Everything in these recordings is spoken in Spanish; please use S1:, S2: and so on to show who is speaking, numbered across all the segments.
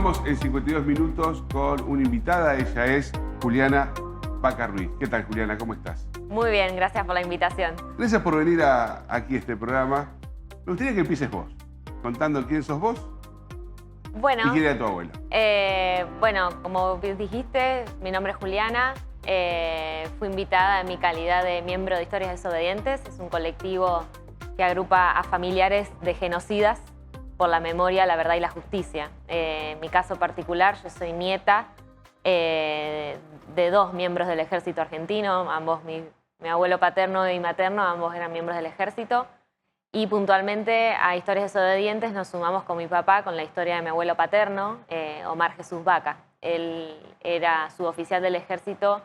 S1: Continuamos en 52 minutos con una invitada. Ella es Juliana Vaca Ruiz. ¿Qué tal, Juliana? ¿Cómo estás?
S2: Muy bien, gracias por la invitación.
S1: Gracias por venir aquí a este programa. Me gustaría que empieces vos, contando quién sos vos y
S2: Bueno,
S1: quién era tu abuelo.
S2: Como dijiste, mi nombre es Juliana. Fui invitada en mi calidad de miembro de Historias Desobedientes. Es un colectivo que agrupa a familiares de genocidas por la memoria, la verdad y la justicia. En mi caso particular, yo soy nieta de dos miembros del ejército argentino, ambos mi abuelo paterno y materno, ambos eran miembros del ejército. Y puntualmente a Historias Desobedientes nos sumamos con mi papá con la historia de mi abuelo paterno, Omar Jesús Vaca. Él era suboficial del ejército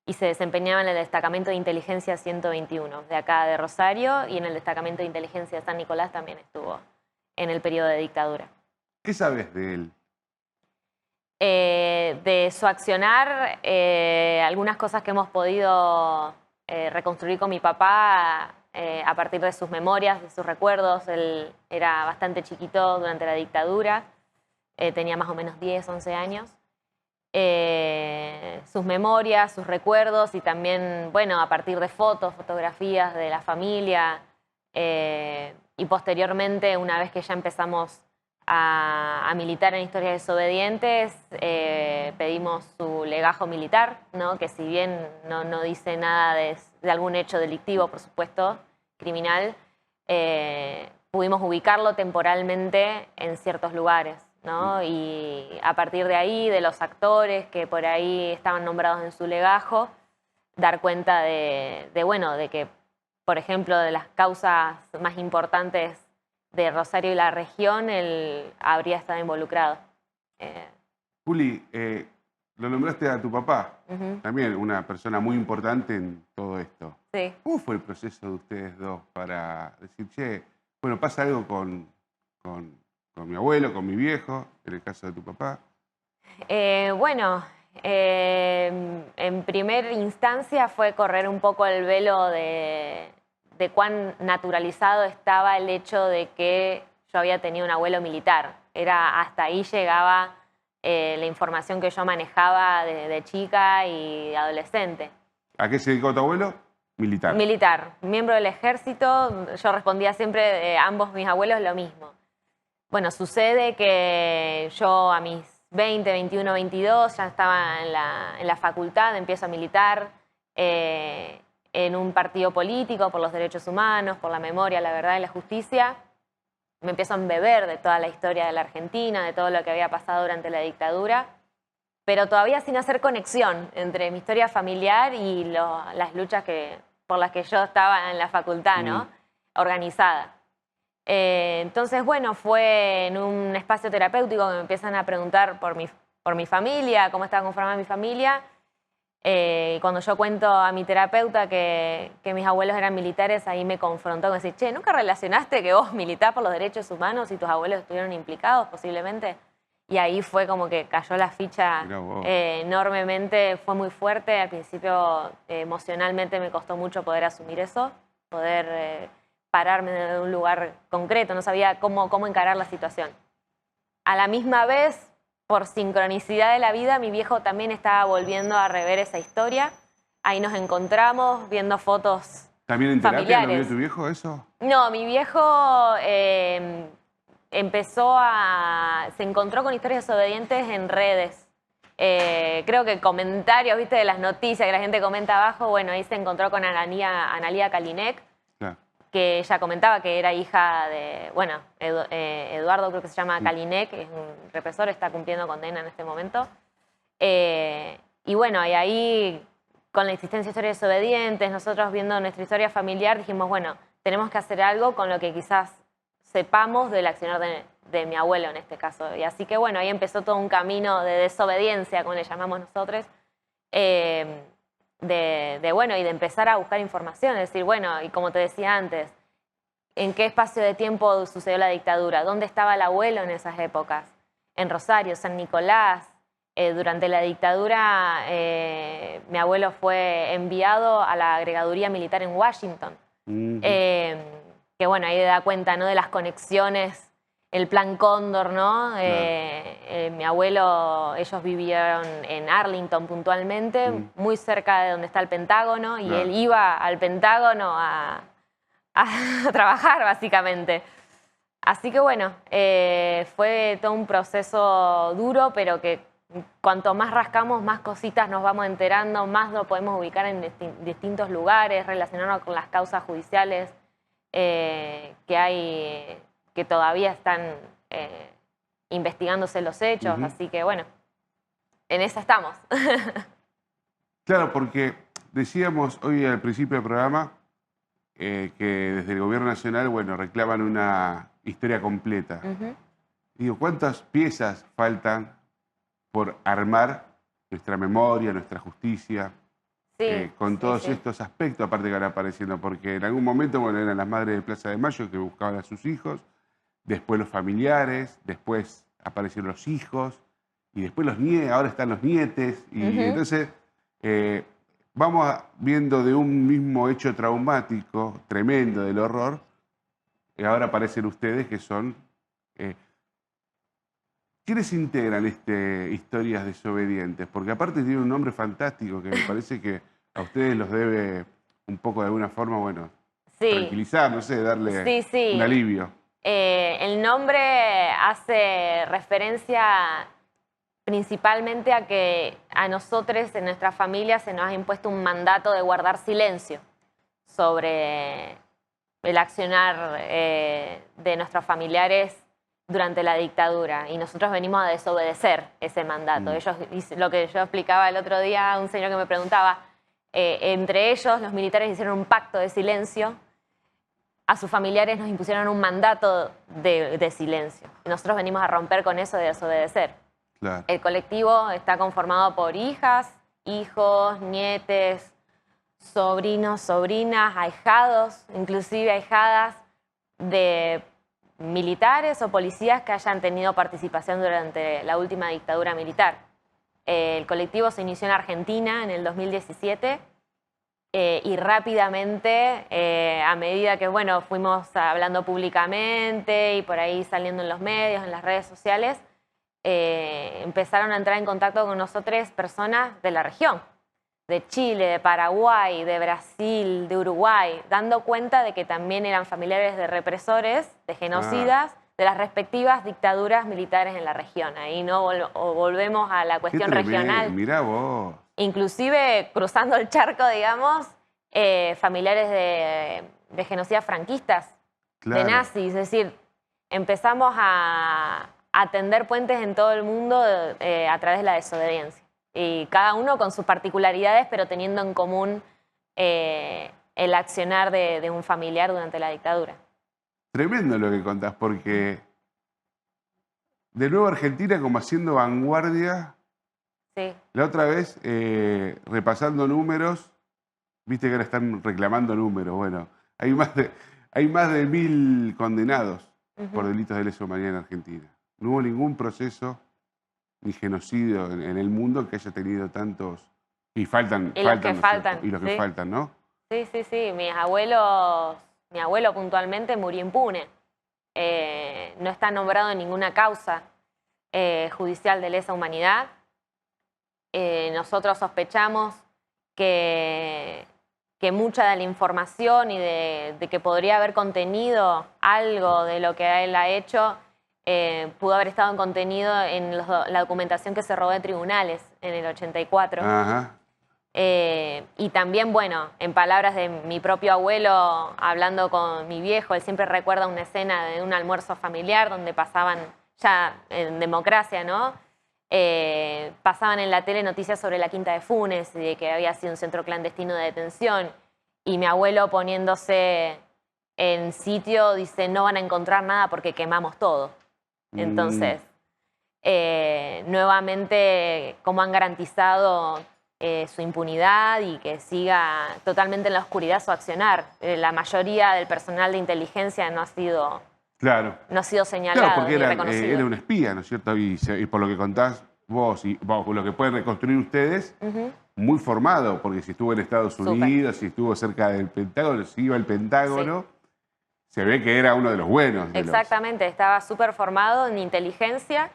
S2: y se desempeñaba en el destacamento de inteligencia 121 de acá de Rosario, y en el destacamento de inteligencia de San Nicolás también estuvo en el periodo de dictadura.
S1: ¿Qué sabes de él?
S2: De su accionar, algunas cosas que hemos podido reconstruir con mi papá a partir de sus memorias, de sus recuerdos. Él era bastante chiquito durante la dictadura, tenía más o menos 10, 11 años. Sus memorias, sus recuerdos y también, bueno, a partir de fotos, fotografías de la familia, y posteriormente, una vez que ya empezamos a militar en Historias Desobedientes, pedimos su legajo militar, ¿no? Que si bien no dice nada de algún hecho delictivo, por supuesto, criminal, pudimos ubicarlo temporalmente en ciertos lugares, ¿no? Y a partir de ahí, de los actores que por ahí estaban nombrados en su legajo, dar cuenta de que, por ejemplo, de las causas más importantes de Rosario y la región, él habría estado involucrado.
S1: Juli, lo nombraste a tu papá, también una persona muy importante en todo esto.
S2: Sí.
S1: ¿Cómo fue el proceso de ustedes dos para decir, che, bueno, pasa algo con mi abuelo, con mi viejo, en el caso de tu papá?
S2: En primera instancia fue correr un poco el velo de cuán naturalizado estaba el hecho de que yo había tenido un abuelo militar. Hasta ahí llegaba la información que yo manejaba de chica y adolescente.
S1: ¿A qué se dedicó tu abuelo? Militar.
S2: Militar, miembro del ejército. Yo respondía siempre, ambos mis abuelos, lo mismo. Bueno, sucede que yo a mis 20, 21, 22 ya estaba en la facultad, empiezo a militar en un partido político por los derechos humanos, por la memoria, la verdad y la justicia. Me empiezo a embeber de toda la historia de la Argentina, de todo lo que había pasado durante la dictadura, pero todavía sin hacer conexión entre mi historia familiar y las luchas por las que yo estaba en la facultad, ¿no? Organizada. Entonces, bueno, fue en un espacio terapéutico que me empiezan a preguntar por mi familia, cómo estaba conformada mi familia. Cuando yo cuento a mi terapeuta que mis abuelos eran militares, ahí me confrontó con decir, che, ¿nunca relacionaste que vos militás por los derechos humanos y tus abuelos estuvieron implicados posiblemente? Y ahí fue como que cayó la ficha enormemente, fue muy fuerte. Al principio emocionalmente me costó mucho poder asumir eso, poder pararme de un lugar concreto, no sabía cómo encarar la situación. A la misma vez, por sincronicidad de la vida, mi viejo también estaba volviendo a rever esa historia. Ahí nos encontramos viendo fotos
S1: ¿También en
S2: familiares.
S1: terapia lo vio tu viejo eso?
S2: No, mi viejo se encontró con Historias Desobedientes en redes. Creo que comentarios, viste, de las noticias que la gente comenta abajo. Bueno, ahí se encontró con Analía Kalinek, que ella comentaba que era hija de, bueno, Eduardo creo que se llama Kalinek, es un represor, está cumpliendo condena en este momento. Y bueno, y ahí con la existencia de Historias Desobedientes, nosotros viendo nuestra historia familiar, dijimos, bueno, tenemos que hacer algo con lo que quizás sepamos del accionar de mi abuelo en este caso. Y así que bueno, ahí empezó todo un camino de desobediencia, como le llamamos nosotros, y de empezar a buscar información, es decir, bueno, y como te decía antes, ¿en qué espacio de tiempo sucedió la dictadura? ¿Dónde estaba el abuelo en esas épocas? En Rosario, San Nicolás. Durante la dictadura, mi abuelo fue enviado a la agregaduría militar en Washington. Que bueno, ahí da cuenta, ¿no?, de las conexiones el Plan Cóndor, ¿no?
S1: Claro.
S2: Mi abuelo, ellos vivieron en Arlington puntualmente, muy cerca de donde está el Pentágono, y
S1: Claro.
S2: él iba al Pentágono a trabajar, básicamente. Así que bueno, fue todo un proceso duro, pero que cuanto más rascamos, más cositas nos vamos enterando, más lo podemos ubicar en distintos lugares, relacionarnos con las causas judiciales que hay, que todavía están investigándose los hechos. Así que bueno, en esa estamos.
S1: Claro, porque decíamos hoy al principio del programa que desde el gobierno nacional, bueno, reclaman una historia completa. Digo, ¿cuántas piezas faltan por armar nuestra memoria, nuestra justicia, con todos estos aspectos, aparte que van apareciendo? Porque en algún momento, bueno, eran las madres de Plaza de Mayo que buscaban a sus hijos, después los familiares, después aparecieron los hijos, y después los nietos, ahora están los nietes, y entonces vamos viendo de un mismo hecho traumático, tremendo del horror, y ahora aparecen ustedes que son... ¿Quiénes integran Historias Desobedientes? Porque aparte tiene un nombre fantástico que me parece que a ustedes los debe un poco de alguna forma, bueno, tranquilizar, no sé, darle un alivio.
S2: El nombre hace referencia principalmente a que a nosotros en nuestra familia se nos ha impuesto un mandato de guardar silencio sobre el accionar de nuestros familiares durante la dictadura, y nosotros venimos a desobedecer ese mandato. Ellos, lo que yo explicaba el otro día, un señor que me preguntaba, entre ellos los militares hicieron un pacto de silencio, a sus familiares nos impusieron un mandato de silencio. Nosotros venimos a romper con eso de desobedecer.
S1: Claro.
S2: El colectivo está conformado por hijas, hijos, nietes, sobrinos, sobrinas, ahijados, inclusive ahijadas de militares o policías que hayan tenido participación durante la última dictadura militar. El colectivo se inició en Argentina en el 2017 y rápidamente, a medida que bueno, fuimos hablando públicamente y por ahí saliendo en los medios, en las redes sociales, empezaron a entrar en contacto con nosotros personas de la región, de Chile, de Paraguay, de Brasil, de Uruguay, dando cuenta de que también eran familiares de represores, de genocidas, de las respectivas dictaduras militares en la región. Ahí no volvemos a la cuestión regional.
S1: Mirá vos.
S2: Inclusive cruzando el charco, digamos, familiares de genocidas franquistas, de nazis. Es decir, empezamos a tender puentes en todo el mundo a través de la desobediencia. Y cada uno con sus particularidades, pero teniendo en común el accionar de un familiar durante la dictadura.
S1: Tremendo lo que contás, porque de nuevo Argentina como haciendo vanguardia.
S2: Sí.
S1: La otra vez, repasando números, viste que ahora están reclamando números. Bueno, hay más de 1000 condenados por delitos de lesa humanidad en Argentina. No hubo ningún proceso ni genocidio en el mundo que haya tenido tantos. Y faltan.
S2: Y los que faltan.
S1: Y los que faltan, ¿no?
S2: Sí, sí, sí. Mi abuelo puntualmente murió impune. No está nombrado en ninguna causa judicial de lesa humanidad. Nosotros sospechamos que mucha de la información y de que podría haber contenido algo de lo que él ha hecho pudo haber estado contenido en la documentación que se robó de tribunales en el 84.
S1: Ajá.
S2: Y también, bueno, en palabras de mi propio abuelo, hablando con mi viejo, él siempre recuerda una escena de un almuerzo familiar donde pasaban, ya en democracia, ¿no? Pasaban en la tele noticias sobre la Quinta de Funes y de que había sido un centro clandestino de detención. Y mi abuelo, poniéndose en sitio, dice, no van a encontrar nada porque quemamos todo. Entonces, nuevamente, cómo han garantizado su impunidad y que siga totalmente en la oscuridad su accionar. La mayoría del personal de inteligencia no ha sido...
S1: Claro.
S2: No ha sido señalado.
S1: Claro, porque
S2: reconocido.
S1: era un espía, ¿no es cierto? Y por lo que contás vos y lo que pueden reconstruir ustedes, muy formado, porque si estuvo en Estados Unidos, si estuvo cerca del Pentágono, si iba al Pentágono, Se ve que era uno de los buenos.
S2: Exactamente, estaba súper formado en inteligencia.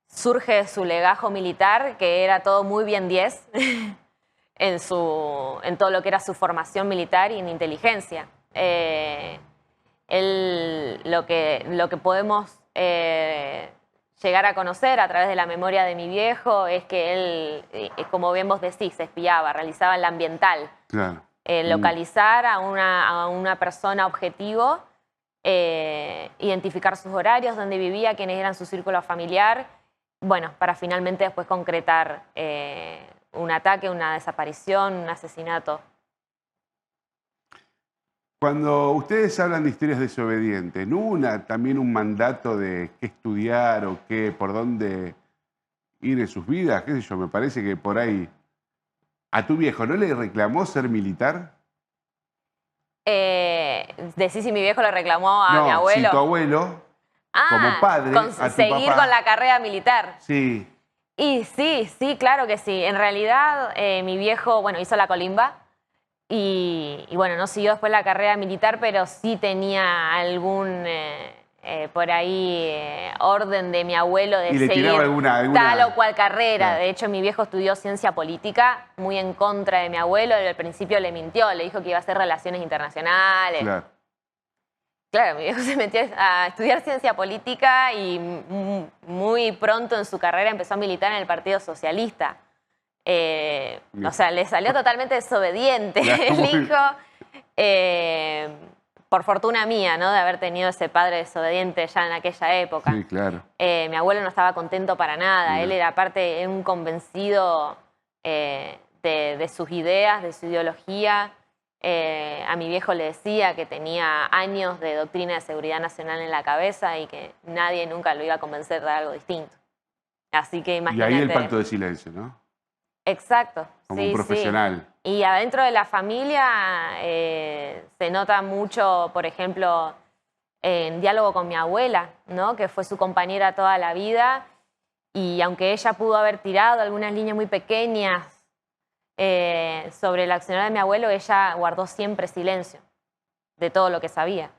S2: Surge su legajo militar, que era todo muy bien 10 en todo lo que era su formación militar y en inteligencia. Lo que podemos llegar a conocer a través de la memoria de mi viejo es que él, como bien vos decís, espiaba, realizaba el ambiental.
S1: Claro.
S2: Localizar a una persona objetivo, identificar sus horarios, dónde vivía, quiénes eran su círculo familiar, bueno, para finalmente después concretar un ataque, una desaparición, un asesinato.
S1: Cuando ustedes hablan de historias desobedientes, ¿no hubo también un mandato de qué estudiar o por dónde ir en sus vidas? ¿Qué sé yo? Me parece que por ahí a tu viejo ¿no le reclamó ser militar?
S2: Decís si mi viejo le reclamó a mi abuelo.
S1: Sí, tu abuelo, como padre, a tu
S2: seguir
S1: papá.
S2: con la carrera militar.
S1: Sí.
S2: Y sí, claro que sí. En realidad, mi viejo, bueno, hizo la colimba. Y bueno, no siguió después la carrera militar, pero sí tenía algún, por ahí, orden de mi abuelo de seguir tal o cual carrera. Claro. De hecho, mi viejo estudió ciencia política, muy en contra de mi abuelo. Al principio le mintió, le dijo que iba a hacer relaciones internacionales. Claro, mi viejo se metió a estudiar ciencia política y muy pronto en su carrera empezó a militar en el Partido Socialista. O sea, le salió totalmente desobediente el hijo, por fortuna mía, ¿no? De haber tenido ese padre desobediente ya en aquella época.
S1: Sí, claro.
S2: Mi abuelo no estaba contento para nada. Él era aparte un convencido de sus ideas, de su ideología. A mi viejo le decía que tenía años de doctrina de seguridad nacional en la cabeza y que nadie nunca lo iba a convencer de algo distinto. Así que imagínate.
S1: Y ahí el pacto de silencio, ¿no?
S2: Exacto.
S1: Como un profesional.
S2: Sí. Y adentro de la familia se nota mucho, por ejemplo, en diálogo con mi abuela, ¿no? Que fue su compañera toda la vida. Y aunque ella pudo haber tirado algunas líneas muy pequeñas sobre el accionar de mi abuelo, ella guardó siempre silencio de todo lo que sabía.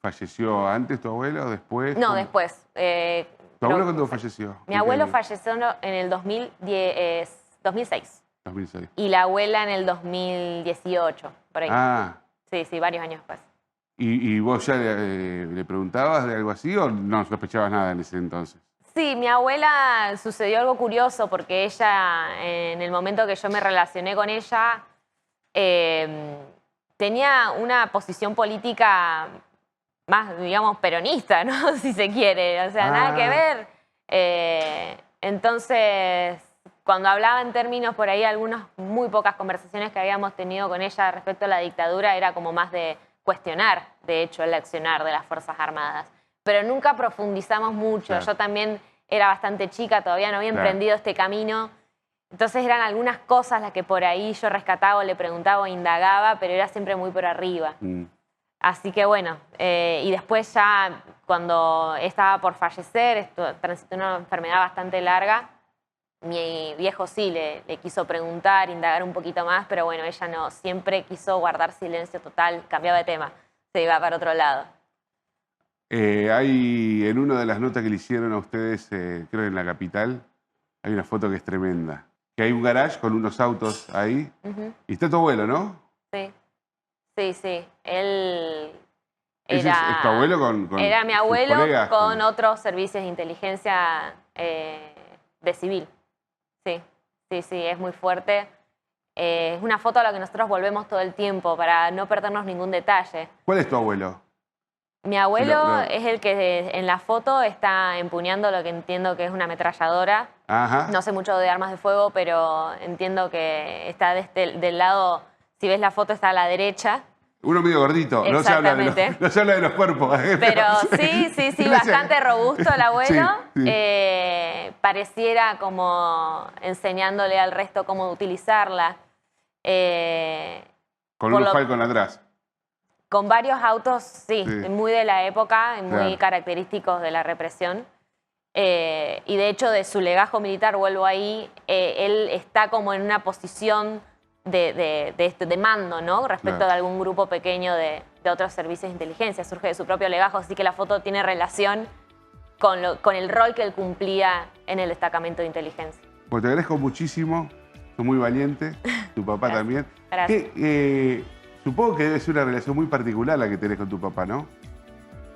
S1: ¿Falleció antes tu abuelo o después?
S2: No, después.
S1: ¿Tu abuelo cuándo falleció?
S2: Mi abuelo falleció en el 2006.
S1: 2006.
S2: Y la abuela en el 2018, por ahí.
S1: Ah.
S2: Sí, varios años después.
S1: ¿Y vos ya le preguntabas de algo así o no sospechabas nada en ese entonces?
S2: Sí, mi abuela sucedió algo curioso porque ella, en el momento que yo me relacioné con ella, tenía una posición política más, digamos, peronista, ¿no? Si se quiere, o sea, nada que ver. Entonces, cuando hablaba en términos por ahí, algunas muy pocas conversaciones que habíamos tenido con ella respecto a la dictadura era como más de cuestionar, de hecho, el accionar de las Fuerzas Armadas. Pero nunca profundizamos mucho. Claro. Yo también era bastante chica, todavía no había emprendido este camino. Entonces eran algunas cosas las que por ahí yo rescataba o le preguntaba o indagaba, pero era siempre muy por arriba. Así que bueno, y después ya cuando estaba por fallecer, transitó una enfermedad bastante larga, mi viejo sí le quiso preguntar, indagar un poquito más, pero bueno, ella no, siempre quiso guardar silencio total, cambiaba de tema, se iba para otro lado.
S1: Hay en una de las notas que le hicieron a ustedes, creo en La Capital, hay una foto que es tremenda. Que hay un garage con unos autos ahí. Y está tu abuelo, ¿no?
S2: Sí. Él
S1: ¿Es tu abuelo con
S2: era mi abuelo
S1: colegas,
S2: con otros servicios de inteligencia de civil. Sí, es muy fuerte. Es una foto a la que nosotros volvemos todo el tiempo para no perdernos ningún detalle.
S1: ¿Cuál es tu abuelo?
S2: Mi abuelo es el que en la foto está empuñando lo que entiendo que es una ametralladora.
S1: Ajá.
S2: No sé mucho de armas de fuego, pero entiendo que está del lado, si ves la foto está a la derecha.
S1: Uno medio gordito, no se habla de los cuerpos.
S2: Pero sí, bastante robusto el abuelo.
S1: Sí.
S2: Pareciera como enseñándole al resto cómo utilizarla.
S1: Con un Falcon atrás.
S2: Con varios autos, sí, muy de la época, muy característicos de la represión. Y de hecho, de su legajo militar, vuelvo ahí, él está como en una posición de mando, ¿no? Respecto de algún grupo pequeño de de otros servicios de inteligencia, surge de su propio legajo, así que la foto tiene relación con el rol que él cumplía en el destacamento de inteligencia.
S1: Pues te agradezco muchísimo, sos muy valiente, tu papá también.
S2: Gracias.
S1: Supongo que debe ser una relación muy particular la que tenés con tu papá, ¿no?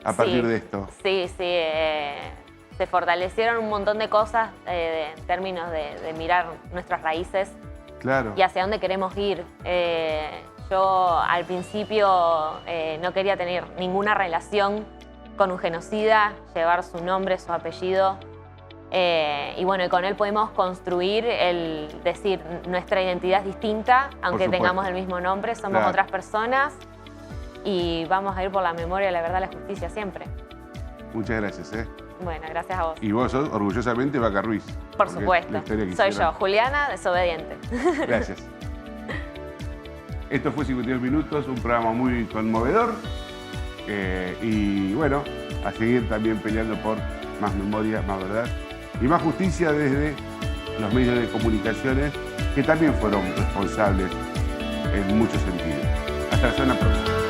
S1: A partir de esto.
S2: Sí. Se fortalecieron un montón de cosas en términos de mirar nuestras raíces.
S1: Claro.
S2: Y hacia dónde queremos ir. Yo al principio no quería tener ninguna relación con un genocida, llevar su nombre, su apellido. Y bueno, y con él podemos construir el decir nuestra identidad es distinta, aunque tengamos el mismo nombre, somos otras personas y vamos a ir por la memoria, la verdad, la justicia siempre.
S1: Muchas gracias.
S2: Bueno, gracias a vos.
S1: Y vos sos orgullosamente Vaca Ruiz.
S2: Por supuesto. Soy yo, Juliana, desobediente.
S1: Gracias. Esto fue 52 Minutos, un programa muy conmovedor. Y bueno, a seguir también peleando por más memoria, más verdad y más justicia desde los medios de comunicaciones que también fueron responsables en muchos sentidos. Hasta la semana próxima.